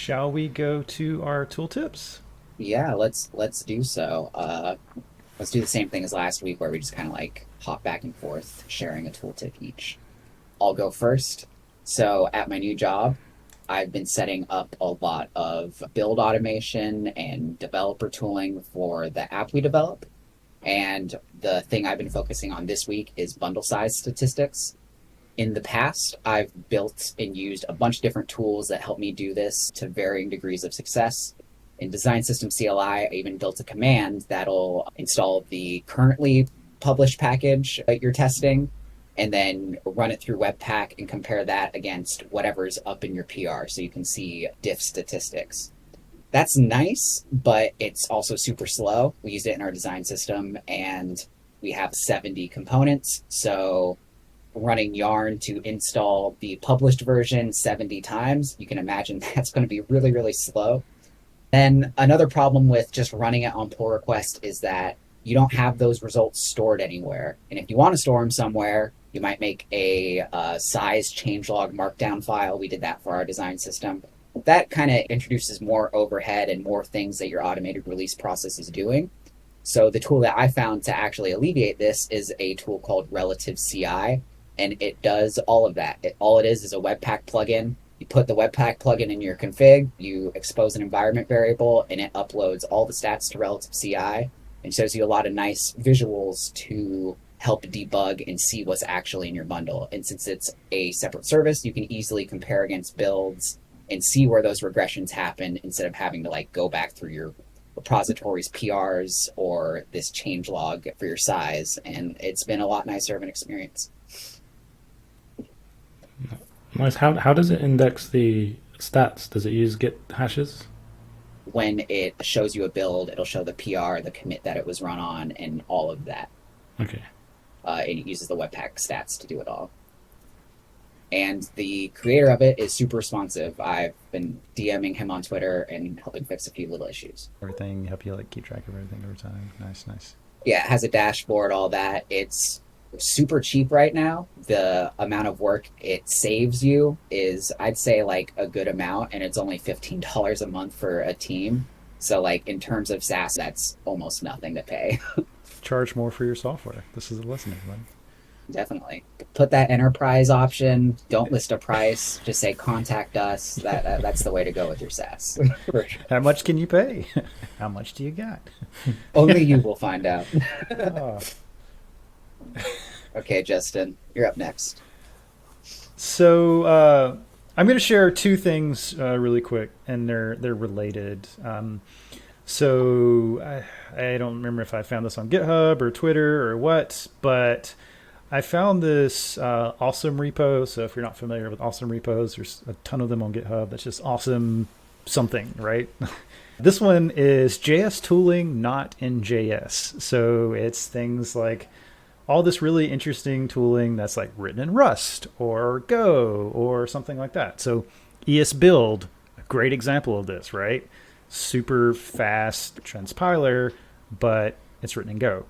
shall we go to our tooltips? Yeah, let's do so. Let's do the same thing as last week where we just kind of like hop back and forth, sharing a tooltip each. I'll go first. So at my new job, I've been setting up a lot of build automation and developer tooling for the app we develop. And the thing I've been focusing on this week is bundle size statistics. In the past, I've built and used a bunch of different tools that help me do this to varying degrees of success. In Design System CLI, I even built a command that'll install the currently published package that you're testing and then run it through Webpack and compare that against whatever's up in your PR so you can see diff statistics. That's nice, but it's also super slow. We used it in our design system and we have 70 components. So running yarn to install the published version 70 times, you can imagine that's going to be really, really slow. Then another problem with just running it on pull request is that you don't have those results stored anywhere. And if you want to store them somewhere, you might make a size changelog markdown file. We did that for our design system. That kind of introduces more overhead and more things that your automated release process is doing. So the tool that I found to actually alleviate this is a tool called Relative CI, and it does all of that. All it is a Webpack plugin. You put the Webpack plugin in your config, you expose an environment variable, and it uploads all the stats to Relative CI and shows you a lot of nice visuals to help debug and see what's actually in your bundle. And since it's a separate service, you can easily compare against builds and see where those regressions happen instead of having to like go back through your repository's PRs or this change log for your size. And it's been a lot nicer of an experience. Nice. How does it index the stats? Does it use Git hashes? When it shows you a build, it'll show the PR, the commit that it was run on, and all of that. Okay. And it uses the Webpack stats to do it all. And the creator of it is super responsive. I've been DMing him on Twitter and helping fix a few little issues. Everything, help you like keep track of everything over time. Nice. Yeah, it has a dashboard, all that. It's super cheap right now. The amount of work it saves you is, I'd say, like a good amount, and it's only $15 a month for a team. So like in terms of SaaS, that's almost nothing to pay. Charge more for your software. This is a lesson, everybody. Definitely. Put that enterprise option. Don't list a price. Just say contact us. That's the way to go with your SaaS. How much can you pay? How much do you got? Only you will find out. Oh. Okay, Justin, you're up next. So I'm going to share two things really quick, and they're related. So I don't remember if I found this on GitHub or Twitter or what, but I found this awesome repo. So if you're not familiar with awesome repos, there's a ton of them on GitHub. That's just awesome something, right? This one is JS tooling, not in JS. So it's things like all this really interesting tooling that's like written in Rust or Go or something like that. So ESBuild, a great example of this, right? Super fast transpiler, but it's written in Go.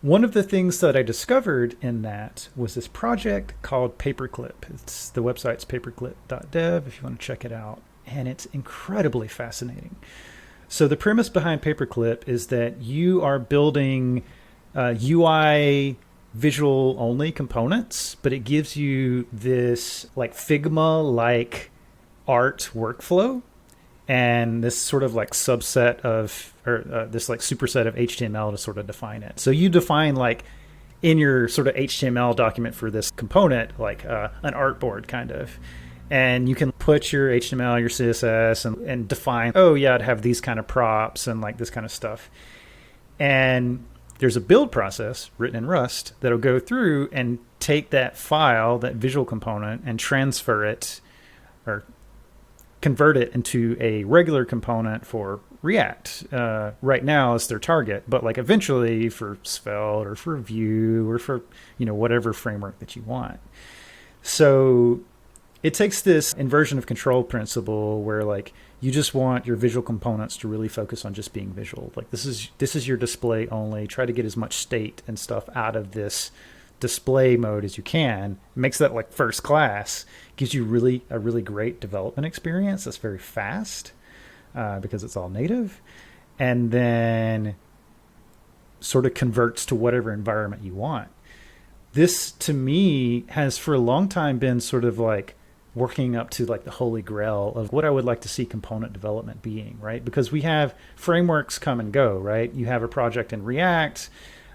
One of the things that I discovered in that was this project called Paperclip. The website's paperclip.dev if you want to check it out. And it's incredibly fascinating. So the premise behind Paperclip is that you are building UI visual only components, but it gives you this like Figma-like art workflow and this sort of like subset of, or this like superset of HTML to sort of define it. So you define like in your sort of HTML document for this component, like an artboard kind of, and you can put your HTML, your CSS and define, oh yeah, I'd have these kind of props and like this kind of stuff. And there's a build process written in Rust that'll go through and take that file, that visual component, and transfer it or convert it into a regular component for React. Right now is their target, but like eventually for Svelte or for Vue or for, whatever framework that you want. So it takes this inversion of control principle where like you just want your visual components to really focus on just being visual. Like this is your display only. Try to get as much state and stuff out of this display mode as you can. It makes that like first class. Gives you a really great development experience that's very fast because it's all native. And then sort of converts to whatever environment you want. This to me has for a long time been sort of like working up to like the holy grail of what I would like to see component development being, right? Because we have frameworks come and go, right? You have a project in React,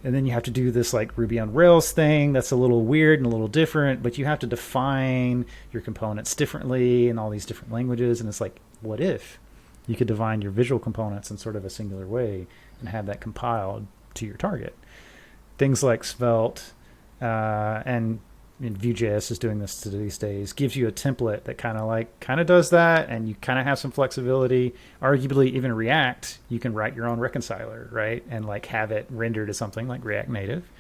and then you have to do this like Ruby on Rails thing that's a little weird and a little different, but you have to define your components differently in all these different languages. And it's like, what if you could define your visual components in sort of a singular way and have that compiled to your target? Things like Svelte and Vue.js is doing this to these days, gives you a template that kind of does that, and you kind of have some flexibility. Arguably, even React, you can write your own reconciler, right, and like have it render to something like React Native.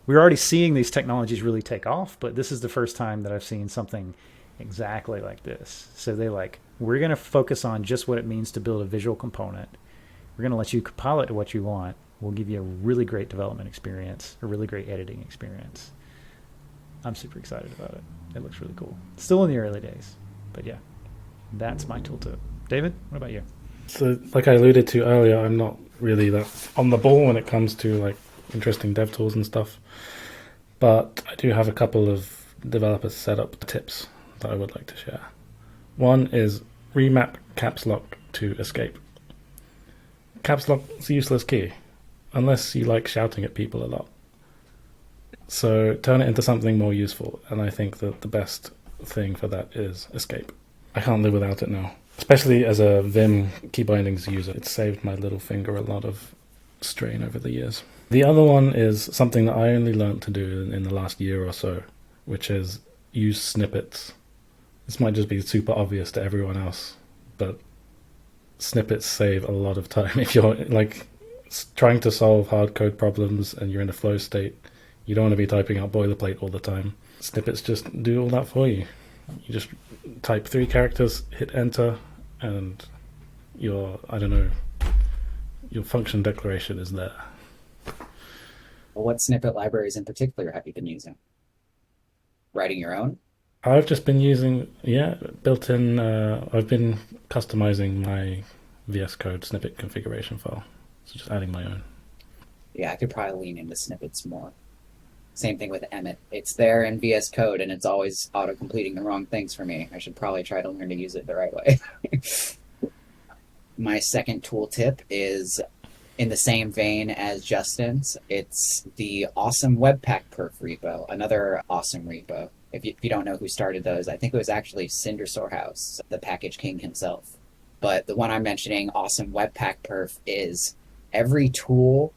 We're already seeing these technologies really take off, but this is the first time that I've seen something exactly like this. So we're going to focus on just what it means to build a visual component. We're going to let you compile it to what you want. We'll give you a really great development experience, a really great editing experience. I'm super excited about it. It looks really cool. Still in the early days, but yeah, that's my tooltip. David, what about you? So, like I alluded to earlier, I'm not really that on the ball when it comes to like interesting dev tools and stuff, but I do have a couple of developer setup tips that I would like to share. One is remap caps lock to escape. Caps lock is a useless key unless you like shouting at people a lot. So turn it into something more useful, and I think that the best thing for that is escape. I can't live without it now, especially as a Vim key bindings user. It's saved my little finger a lot of strain over the years. The other one is something that I only learned to do in the last year or so, which is use snippets. This might just be super obvious to everyone else, but snippets save a lot of time. If you're like trying to solve hard code problems and you're in a flow state, you don't want to be typing out boilerplate all the time. Snippets just do all that for you. You just type 3 characters, hit enter, and your function declaration is there. What snippet libraries in particular have you been using? Writing your own? I've just been using, built-in, I've been customizing my VS Code snippet configuration file. So just adding my own. Yeah, I could probably lean into snippets more. Same thing with Emmet. It's there in VS Code, and it's always auto-completing the wrong things for me. I should probably try to learn to use it the right way. My second tooltip is in the same vein as Justin's. It's the awesome Webpack perf repo, another awesome repo. If you don't know who started those, I think it was actually Cinder Storehouse, the package king himself. But the one I'm mentioning, awesome Webpack perf, is every tool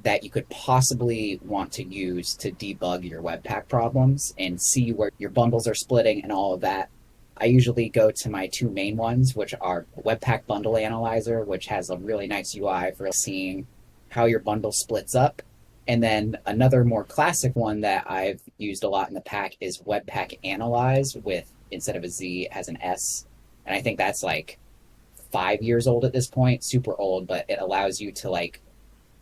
that you could possibly want to use to debug your Webpack problems and see where your bundles are splitting and all of that. I usually go to my 2 main ones, which are Webpack Bundle Analyzer, which has a really nice UI for seeing how your bundle splits up. And then another more classic one that I've used a lot in the pack is Webpack Analyze with, instead of a Z, it has an S. And I think that's like 5 years old at this point, super old, but it allows you to like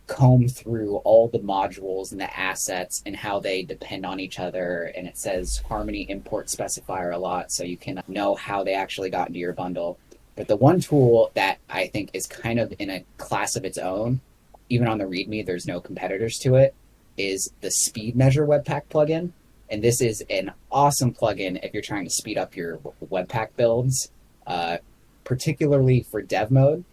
comb through all the modules and the assets and how they depend on each other. And it says Harmony import specifier a lot, so you can know how they actually got into your bundle. But the one tool that I think is kind of in a class of its own, even on the README, there's no competitors to it, is the Speed Measure Webpack plugin. And this is an awesome plugin if you're trying to speed up your Webpack builds, particularly for dev mode.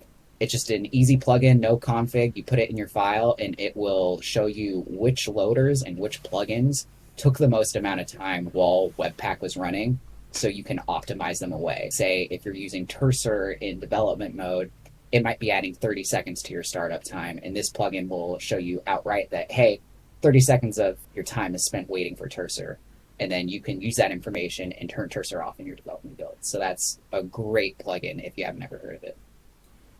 It's just an easy plugin, no config. You put it in your file, and it will show you which loaders and which plugins took the most amount of time while Webpack was running, so you can optimize them away. Say, if you're using Cursor in development mode, it might be adding 30 seconds to your startup time, and this plugin will show you outright that, hey, 30 seconds of your time is spent waiting for Cursor, and then you can use that information and turn Cursor off in your development build. So that's a great plugin if you haven't ever heard of it.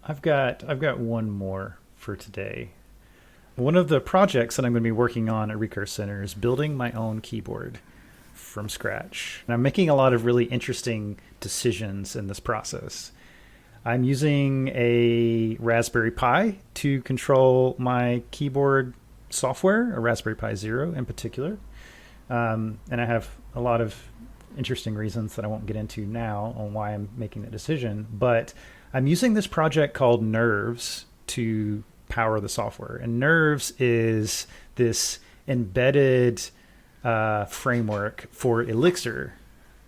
I've got one more for today. One of the projects that I'm going to be working on at Recurse Center is building my own keyboard from scratch. And I'm making a lot of really interesting decisions in this process. I'm using a Raspberry Pi to control my keyboard software, a Raspberry Pi Zero in particular. And I have a lot of interesting reasons that I won't get into now on why I'm making that decision. But I'm using this project called Nerves to power the software. And Nerves is this embedded framework for Elixir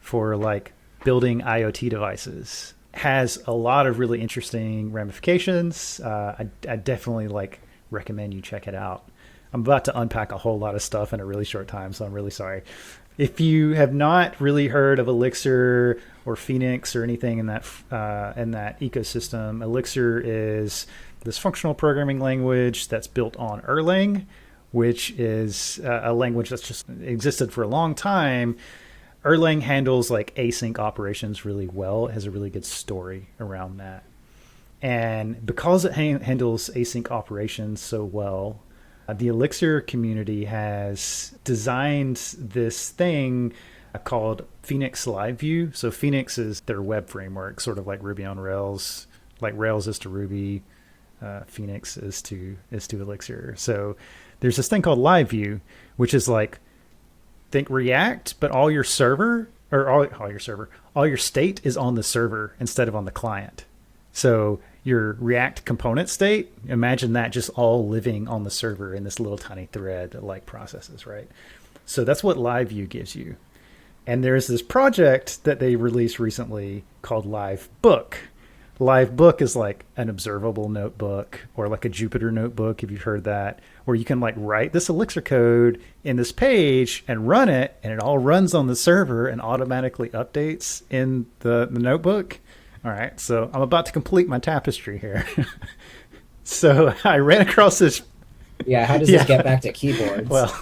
for like building IoT devices. Has a lot of really interesting ramifications. I definitely like recommend you check it out. I'm about to unpack a whole lot of stuff in a really short time, so I'm really sorry. If you have not really heard of Elixir or Phoenix or anything in that ecosystem, Elixir is this functional programming language that's built on Erlang, which is a language that's just existed for a long time. Erlang handles like async operations really well. It has a really good story around that. And because it handles async operations so well, the Elixir community has designed this thing called Phoenix Live View. So Phoenix is their web framework, sort of like Ruby on Rails, like Rails is to Ruby, Phoenix is to Elixir. So there's this thing called Live View, which is like, think React, but all your server or all your state is on the server instead of on the client. So your React component state, imagine that just all living on the server in this little tiny thread that like processes, right? So that's what Live View gives you. And there's this project that they released recently called Live Book. Live Book is like an observable notebook or like a Jupyter notebook, if you've heard that, where you can like write this Elixir code in this page and run it, and it all runs on the server and automatically updates in the notebook. All right, so I'm about to complete my tapestry here. So I ran across this. Yeah, how does this get back to keyboards? Well,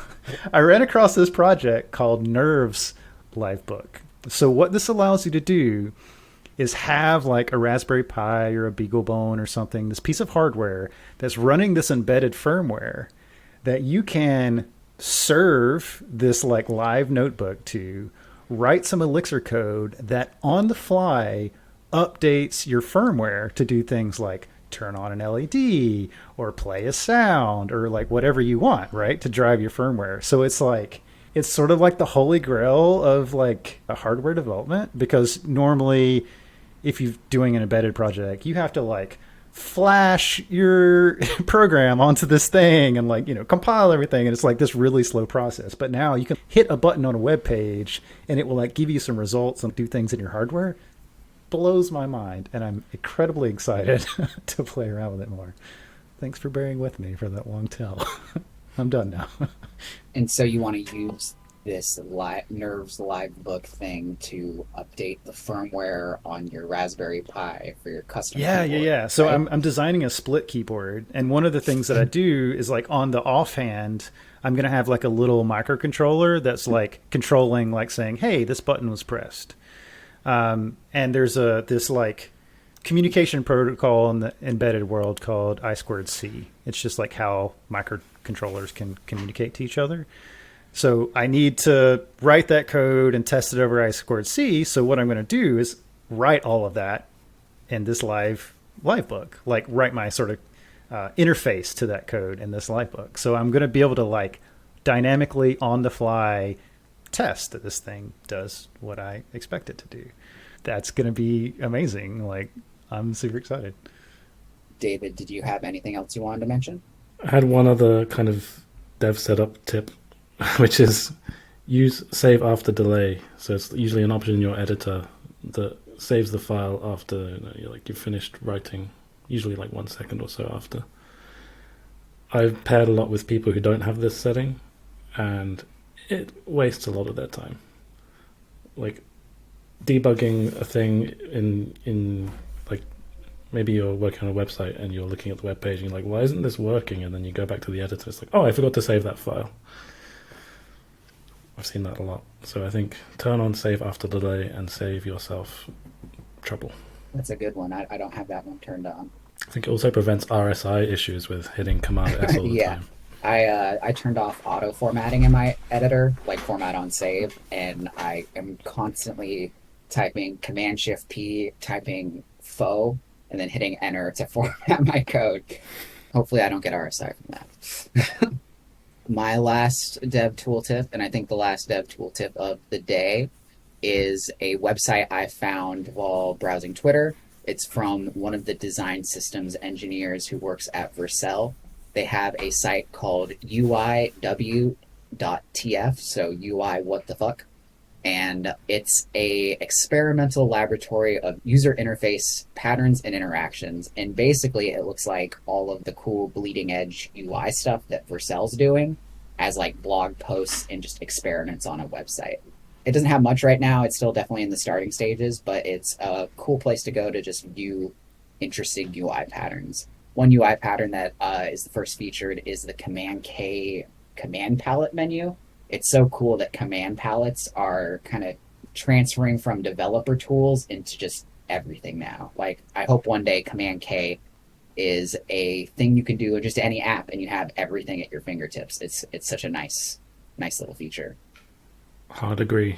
I ran across this project called Nerves Livebook. So what this allows you to do is have like a Raspberry Pi or a BeagleBone or something, this piece of hardware that's running this embedded firmware that you can serve this like live notebook to, write some Elixir code that on the fly updates your firmware to do things like turn on an LED or play a sound or like whatever you want, right? To drive your firmware. So it's like, it's sort of like the holy grail of like a hardware development, because normally if you're doing an embedded project, you have to like flash your program onto this thing and like, compile everything. And it's like this really slow process. But now you can hit a button on a web page and it will like give you some results and do things in your hardware. Blows my mind, and I'm incredibly excited to play around with it more. Thanks for bearing with me for that long tell. I'm done now. And so you want to use this Nerves Live Book thing to update the firmware on your Raspberry Pi for your custom keyboard, Yeah. So right? I'm designing a split keyboard, and one of the things that I do is like on the offhand, I'm going to have like a little microcontroller that's like controlling, like saying, hey, this button was pressed. And there's this like communication protocol in the embedded world called I2C. It's just like how microcontrollers can communicate to each other. So I need to write that code and test it over I2C. So what I'm going to do is write all of that in this live book, like write my sort of interface to that code in this live book. So I'm going to be able to like dynamically on the fly test that this thing does what I expect it to do. That's going to be amazing. Like, I'm super excited. David, did you have anything else you wanted to mention? I had one other kind of dev setup tip, which is use save after delay. So it's usually an option in your editor that saves the file after you've finished writing, usually like 1 second or so after. I've paired a lot with people who don't have this setting, and it wastes a lot of their time. Like debugging a thing in like maybe you're working on a website and you're looking at the web page and you're like, why isn't this working? And then you go back to the editor, it's like, oh, I forgot to save that file. I've seen that a lot. So I think turn on save after delay and save yourself trouble. That's a good one. I don't have that one turned on. I think it also prevents RSI issues with hitting Command S all the time. I turned off auto formatting in my editor, like format on save, and I am constantly typing Command Shift P, typing faux, and then hitting enter to format my code. Hopefully I don't get RSI from that. My last dev tooltip, and I think the last dev tooltip of the day, is a website I found while browsing Twitter. It's from one of the design systems engineers who works at Vercel. They have a site called UIW.tf, so UI what the fuck, and it's a experimental laboratory of user interface patterns and interactions. And basically, it looks like all of the cool bleeding edge UI stuff that Vercel's doing as like blog posts and just experiments on a website. It doesn't have much right now. It's still definitely in the starting stages, but it's a cool place to go to just view interesting UI patterns. One UI pattern that is the first featured is the Command K command palette menu. It's so cool that command palettes are kind of transferring from developer tools into just everything now. Like, I hope one day Command K is a thing you can do in just any app and you have everything at your fingertips. It's such a nice little feature. Hard agree.